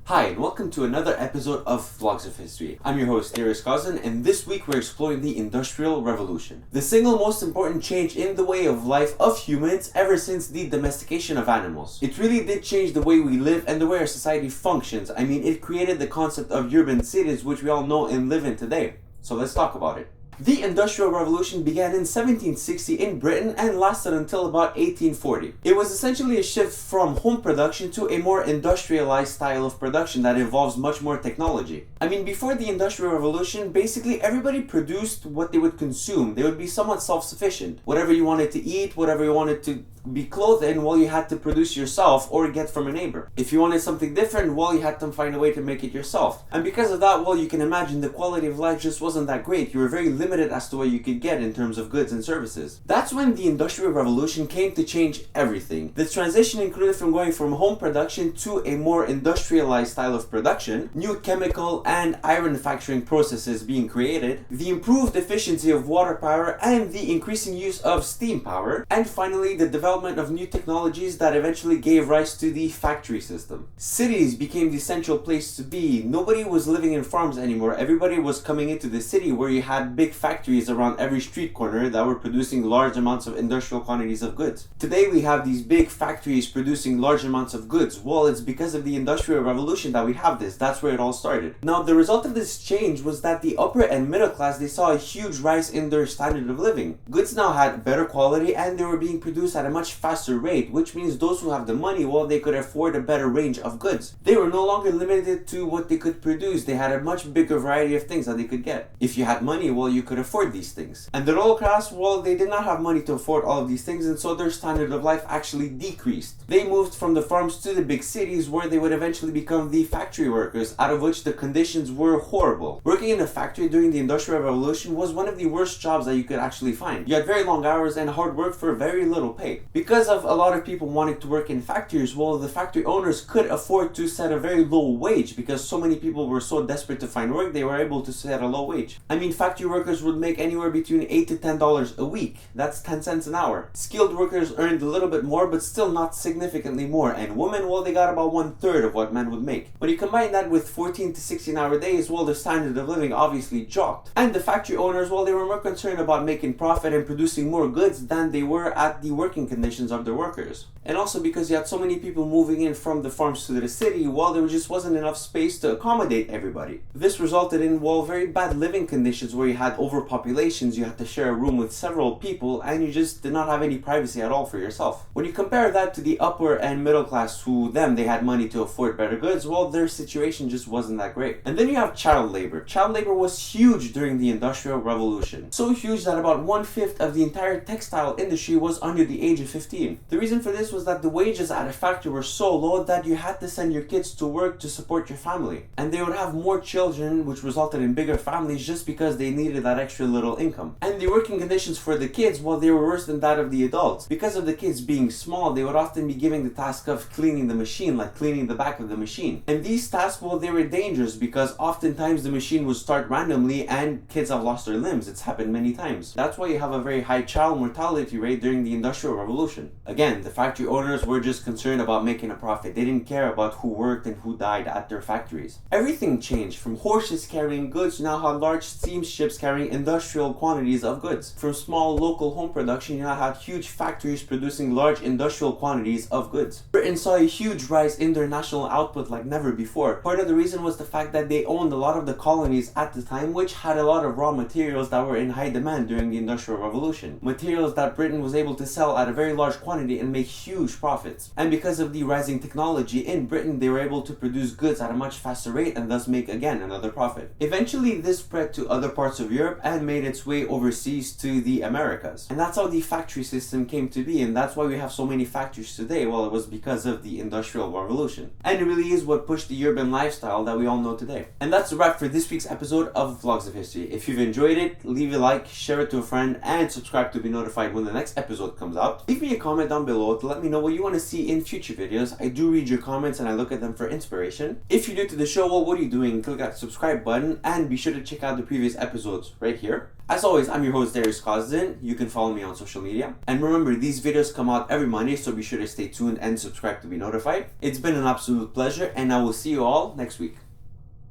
Hi, and welcome to another episode of Vlogs of History. I'm your host, Darius Cousin, and this week we're exploring the Industrial Revolution. The single most important change in the way of life of humans ever since the domestication of animals. It really did change the way we live and the way our society functions. I mean, it created the concept of urban cities, which we all know and live in today. So let's talk about it. The Industrial Revolution began in 1760 in Britain and lasted until about 1840. It was essentially a shift from home production to a more industrialized style of production that involves much more technology. I mean, before the Industrial Revolution, basically everybody produced what they would consume. They would be somewhat self-sufficient. Whatever you wanted to eat, whatever you wanted to be clothed in, well, you had to produce yourself or get from a neighbor. If you wanted something different, well, you had to find a way to make it yourself. And because of that, well, you can imagine the quality of life just wasn't that great. You were very limited as to what you could get in terms of goods and services. That's when the Industrial Revolution came to change everything. This transition included from going from home production to a more industrialized style of production, new chemical and iron manufacturing processes being created, the improved efficiency of water power and the increasing use of steam power, and finally the development of new technologies that eventually gave rise to the factory system. Cities became the central place to be. Nobody was living in farms anymore. Everybody was coming into the city where you had big factories around every street corner that were producing large amounts of industrial quantities of goods. Today we have these big factories producing large amounts of goods. Well, it's because of the Industrial Revolution that we have this. That's where it all started. Now, the result of this change was that the upper and middle class, they saw a huge rise in their standard of living. Goods now had better quality and they were being produced at a much faster rate, which means those who have the money, well, they could afford a better range of goods. They were no longer limited to what they could produce. They had a much bigger variety of things that they could get. If you had money, well, you could afford these things. And the lower class, well, they did not have money to afford all of these things, and so their standard of life actually decreased. They moved from the farms to the big cities where they would eventually become the factory workers, out of which the conditions were horrible. Working in a factory during the Industrial Revolution was one of the worst jobs that you could actually find. You had very long hours and hard work for very little pay. Because of a lot of people wanting to work in factories, well, the factory owners could afford to set a very low wage because so many people were so desperate to find work, they were able to set a low wage. I mean, factory workers would make anywhere between $8 to $10 a week. That's 10 cents an hour. Skilled workers earned a little bit more, but still not significantly more. And women, well, they got about 1/3 of what men would make. When you combine that with 14 to 16-hour days, well, the standard of living obviously dropped. And the factory owners, well, they were more concerned about making profit and producing more goods than they were at the working conditions of their workers. And also because you had so many people moving in from the farms to the city, well, there just wasn't enough space to accommodate everybody. This resulted in, well, very bad living conditions where you had overpopulations, you had to share a room with several people, and you just did not have any privacy at all for yourself. When you compare that to the upper and middle class, who they had money to afford better goods, well, their situation just wasn't that great. And then you have child labor. Child labor was huge during the Industrial Revolution. So huge that about 1/5 of the entire textile industry was under the age of 15. The reason for this was that the wages at a factory were so low that you had to send your kids to work to support your family. And they would have more children, which resulted in bigger families just because they needed that extra little income. And the working conditions for the kids, well, they were worse than that of the adults. Because of the kids being small, they would often be given the task of cleaning the machine, like cleaning the back of the machine. And these tasks, well, they were dangerous because oftentimes the machine would start randomly and kids have lost their limbs. It's happened many times. That's why you have a very high child mortality rate during the Industrial Revolution. Again, the factory owners were just concerned about making a profit. They didn't care about who worked and who died at their factories. Everything changed from horses carrying goods to now have large steamships carrying industrial quantities of goods. From small local home production, you now had huge factories producing large industrial quantities of goods. Britain saw a huge rise in their national output like never before. Part of the reason was the fact that they owned a lot of the colonies at the time, which had a lot of raw materials that were in high demand during the Industrial Revolution. Materials that Britain was able to sell at a very large quantity and make huge profits. And because of the rising technology in Britain, they were able to produce goods at a much faster rate and thus make again another profit. Eventually, this spread to other parts of Europe and made its way overseas to the Americas. And that's how the factory system came to be, and that's why we have so many factories today. Well, it was because of the Industrial Revolution. And it really is what pushed the urban lifestyle that we all know today. And that's a wrap for this week's episode of Vlogs of History. If you've enjoyed it, leave a like, share it to a friend, and subscribe to be notified when the next episode comes out. If leave me a comment down below to let me know what you want to see in future videos. I do read your comments and I look at them for inspiration. If you're new to the show, well, what are you doing? Click that subscribe button and be sure to check out the previous episodes right here. As always, I'm your host, Darius Kosdin. You can follow me on social media. And remember, these videos come out every Monday, so be sure to stay tuned and subscribe to be notified. It's been an absolute pleasure, and I will see you all next week.